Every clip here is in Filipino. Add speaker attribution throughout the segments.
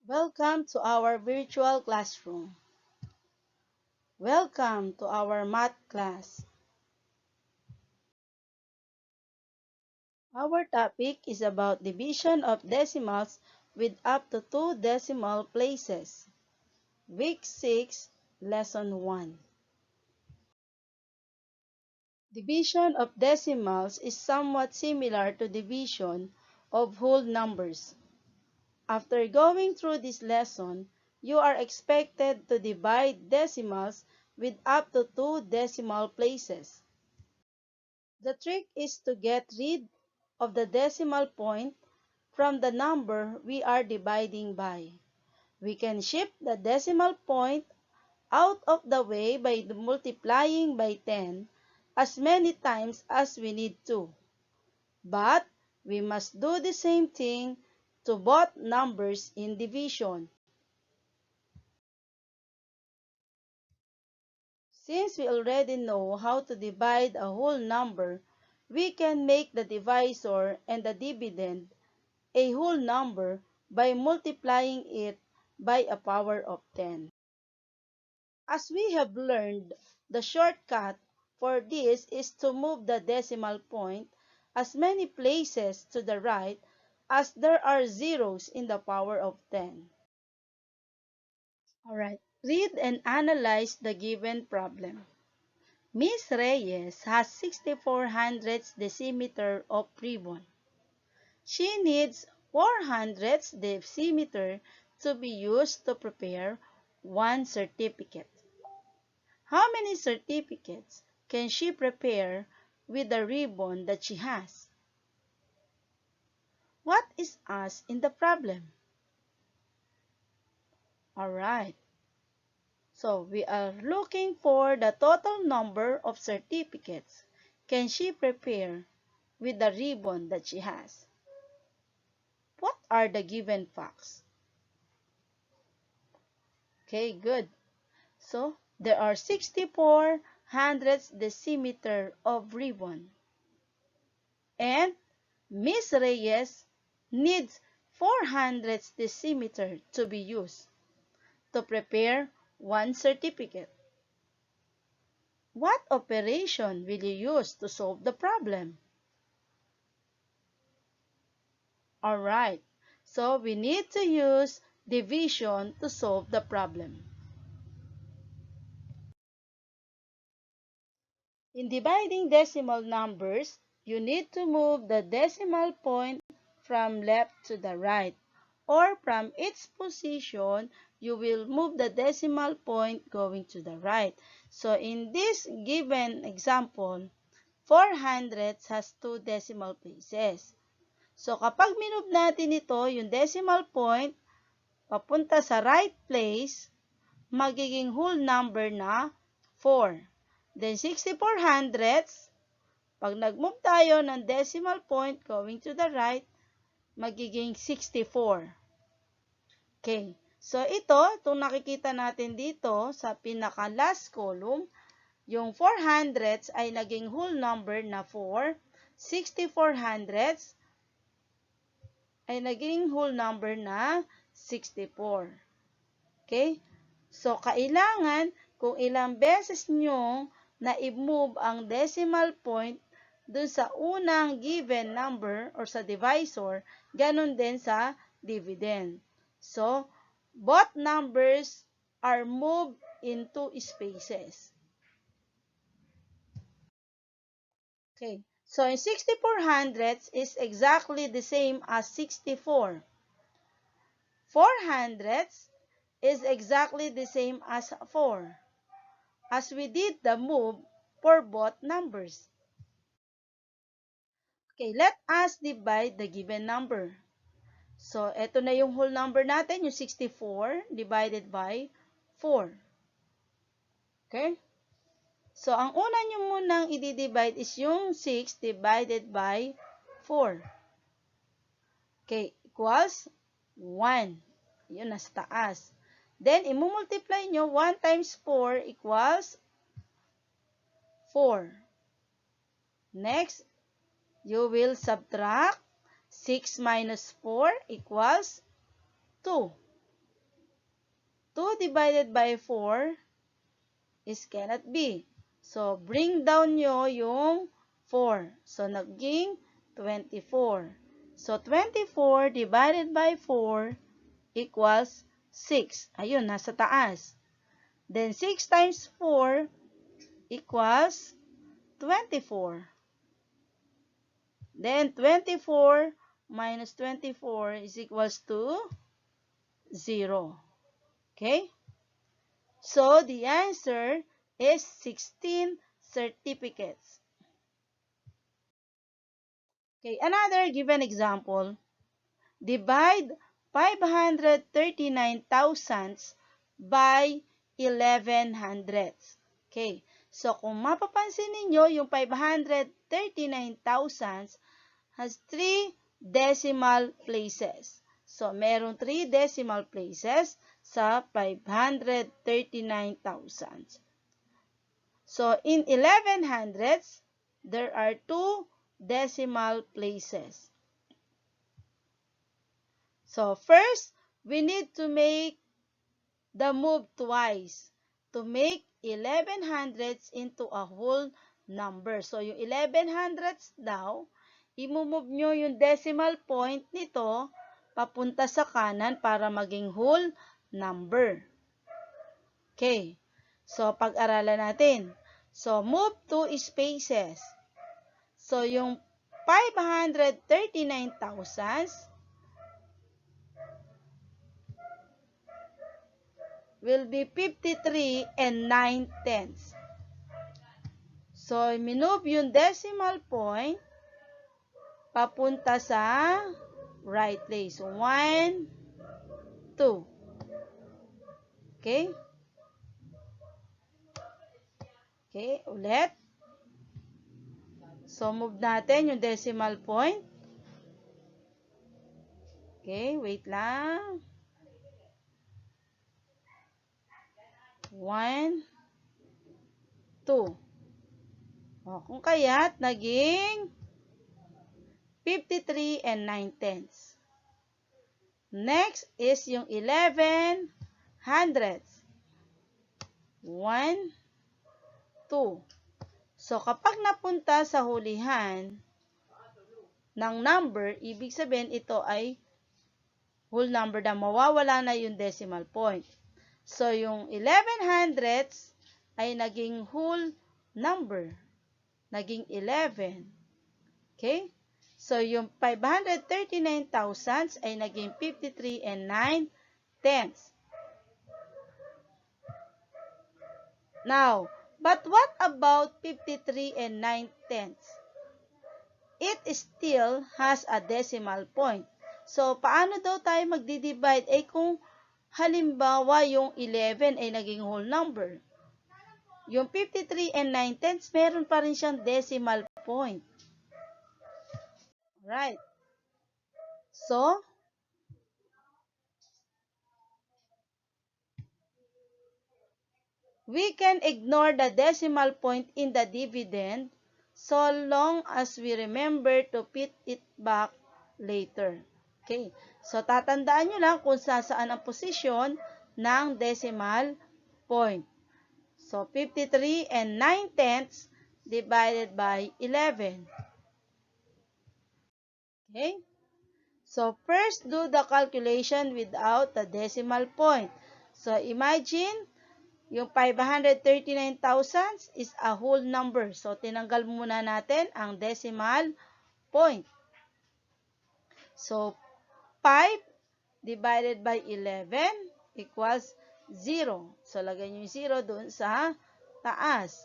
Speaker 1: Welcome to our virtual classroom. Welcome to our math class. Our topic is about division of decimals with up to 2 decimal places. Week 6, Lesson 1. Division of decimals is somewhat similar to division of whole numbers. After going through this lesson, you are expected to divide decimals with up to 2 decimal places. The trick is to get rid of the decimal point from the number we are dividing by. We can shift the decimal point out of the way by multiplying by 10 as many times as we need to. But we must do the same thing to both numbers in division. Since we already know how to divide a whole number, we can make the divisor and the dividend a whole number by multiplying it by a power of 10. As we have learned, the shortcut for this is to move the decimal point as many places to the right as there are zeros in the power of 10. Alright, read and analyze the given problem. Miss Reyes has 64 hundredths decimeter of ribbon. She needs 400 decimeter to be used to prepare one certificate. How many certificates can she prepare with the ribbon that she has? What is asked in the problem? Alright, so we are looking for the total number of certificates can she prepare with the ribbon that she has. What are the given facts? Okay, good. So, there are 64 hundredths decimeter of ribbon. And Miss Reyes needs 400 decimeter to be used to prepare one certificate. What operation will you use to solve the problem? Alright, so we need to use division to solve the problem. In dividing decimal numbers, you need to move the decimal point from left to the right, or from its position, you will move the decimal point going to the right. So in this given example, 400 has 2 decimal places. So kapag minove natin ito, yung decimal point, papunta sa right place, magiging whole number na 4. Then 64 hundredths, pag nag-move tayo ng decimal point going to the right, magiging 64. Okay. So, itong nakikita natin dito sa pinaka-last column, yung 400ths ay naging whole number na 4, 64 hundredths ay naging whole number na 64. Okay? So, kailangan kung ilang beses nyo na i-move ang decimal point dun sa unang given number or sa divisor, ganun din sa dividend. So, both numbers are moved into spaces. Okay. So, in 64 hundredths is exactly the same as 64. 4 hundredths is exactly the same as 4. As we did the move for both numbers. Okay, let us divide the given number. So, ito na yung whole number natin, yung 64 divided by 4. Okay? So, ang una nyo munang i-divide is yung 6 divided by 4. Okay, equals 1. Yun, nasa taas. Then, i-multiply nyo, 1 times 4 equals 4. Next, you will subtract 6 minus 4 equals 2. 2 divided by 4 is cannot be. So, bring down nyo yung 4. So, naging 24. So, 24 divided by 4 equals 6. Ayun, nasa taas. Then, 6 times 4 equals 24. Then, 24 minus 24 is equals to 0. Okay? So, the answer is 16 certificates. Okay, another given example. Divide 539 thousandths by 11 hundredths. Okay, so kung mapapansin ninyo, yung 539 thousandths has 3 decimal places. So, merong 3 decimal places sa 539 thousandths. So, in 11 hundredths, there are 2 decimal places. So, first, we need to make the move twice to make 11 hundredths into a whole number. So, yung 11 hundredths daw, i-move nyo yung decimal point nito papunta sa kanan para maging whole number. Okay. So, pag-aralan natin. So, move 2 spaces. So, yung 539 thousandths will be 53 and 9 tenths. So, minove yung decimal point papunta sa right place. 1, 2. Okay? Okay, ulit. So, move natin yung decimal point. Okay, wait lang. 1, 2. O, kung kaya't, naging 53 and 9 tenths. Next is yung 11 hundredths. 1, 2. So, kapag napunta sa hulihan ng number, ibig sabihin ito ay whole number na mawawala na yung decimal point. So, yung 11 hundredths ay naging whole number. Naging 11. Okay? So, yung 539 thousandths ay naging 53 and 9 tenths. Now, but what about 53 and 9 tenths? It still has a decimal point. So, paano daw tayo magdi-divide? Kung halimbawa yung 11 ay naging whole number. Yung 53 and 9 tenths, meron pa rin siyang decimal point. Right. So, we can ignore the decimal point in the dividend so long as we remember to put it back later. Okay. So, tatandaan nyo lang kung saan ang posisyon ng decimal point. So, 53 and 9 tenths divided by 11. Okay? So, first do the calculation without the decimal point. So, imagine, yung 539 thousandths is a whole number. So, tinanggal muna natin ang decimal point. So, 5 divided by 11 equals 0. So, lagay nyo yung 0 doon sa taas.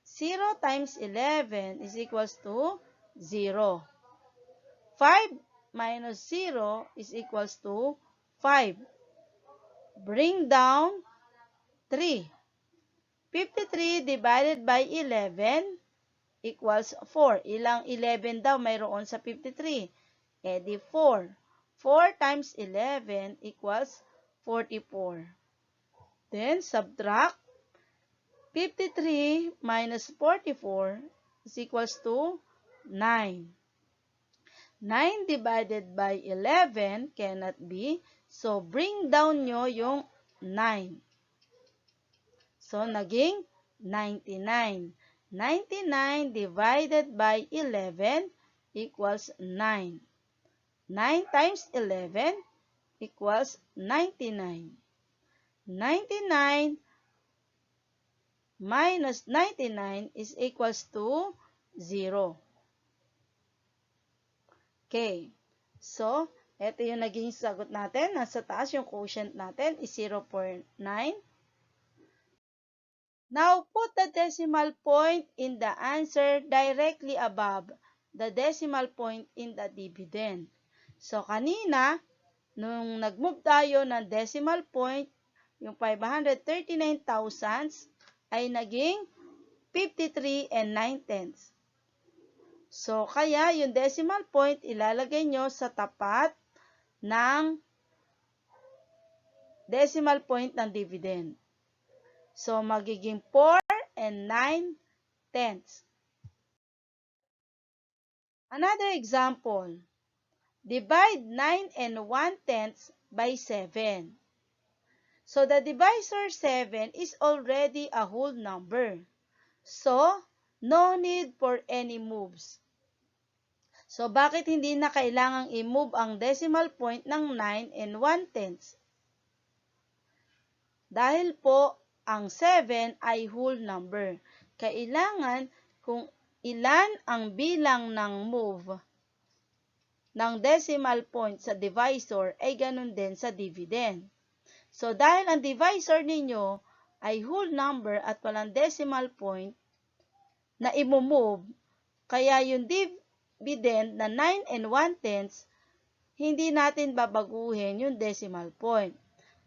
Speaker 1: 0 times 11 is equals to 0. 5 minus 0 is equals to 5. Bring down 3. 53 divided by 11 equals 4. Ilang 11 daw mayroon sa 53? Di 4. 4 times 11 equals 44. Then, subtract 53 minus 44 is equals to 9. 9 divided by 11 cannot be. So, bring down nyo yung 9. So, naging 99. 99 divided by 11 equals 9. 9 times 11 equals 99. 99 minus 99 is equals to 0. Okay. So, ito yung naging sagot natin. Nasa taas yung quotient natin is 0.9. Now, put the decimal point in the answer directly above the decimal point in the dividend. So, kanina, nung nag-move tayo ng decimal point, yung 539 thousandths ay naging 53 and 9/10. So, kaya yung decimal point ilalagay nyo sa tapat ng decimal point ng dividend. So, magiging 4 and 9/10. Another example, divide 9 and 1/10 by 7. So, the divisor 7 is already a whole number. So, no need for any moves. So, bakit hindi na kailangang i-move ang decimal point ng 9 and 1/10? Dahil po, ang 7 ay whole number. Kailangan kung ilan ang bilang ng move ng decimal point sa divisor ay ganun din sa dividend. So, dahil ang divisor ninyo ay whole number at walang decimal point na i-move, kaya yung dividend na 9 and 1/10, hindi natin babaguhin yung decimal point.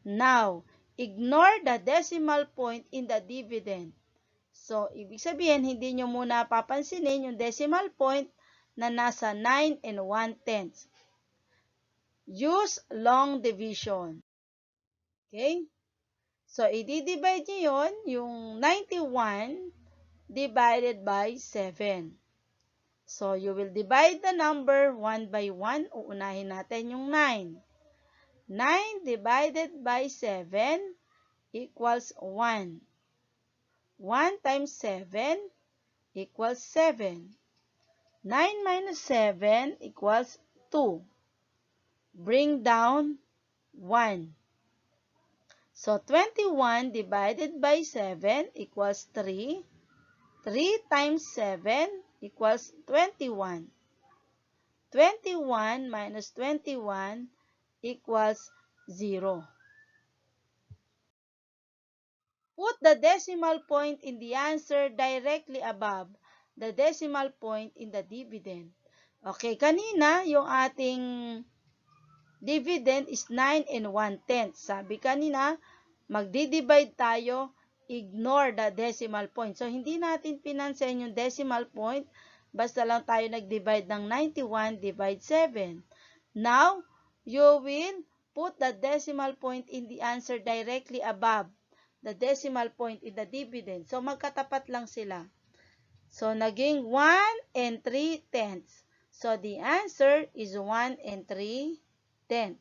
Speaker 1: Now, ignore the decimal point in the dividend. So, ibig sabihin, hindi nyo muna papansinin yung decimal point na nasa 9 and 1/10. Use long division. Okay? So, i-divide nyo yun, yung 91 divided by 7. So, you will divide the number 1 by 1. Uunahin natin yung 9. 9 divided by 7 equals 1. 1 times 7 equals 7. 9 minus 7 equals 2. Bring down 1. So, 21 divided by 7 equals 3. 3 times 7 equals 21. 21 minus 21 equals 0. Put the decimal point in the answer directly above the decimal point in the dividend. Okay, kanina yung ating dividend is 9 and 1/10. Sabi kanina, magdi-divide tayo, ignore the decimal point. So, hindi natin pinansin yung decimal point, basta lang tayo nag-divide ng 91 divide 7. Now, you will put the decimal point in the answer directly above the decimal point in the dividend. So, magkatapat lang sila. So, naging 1 and 3/10. So, the answer is 1 and 3/10.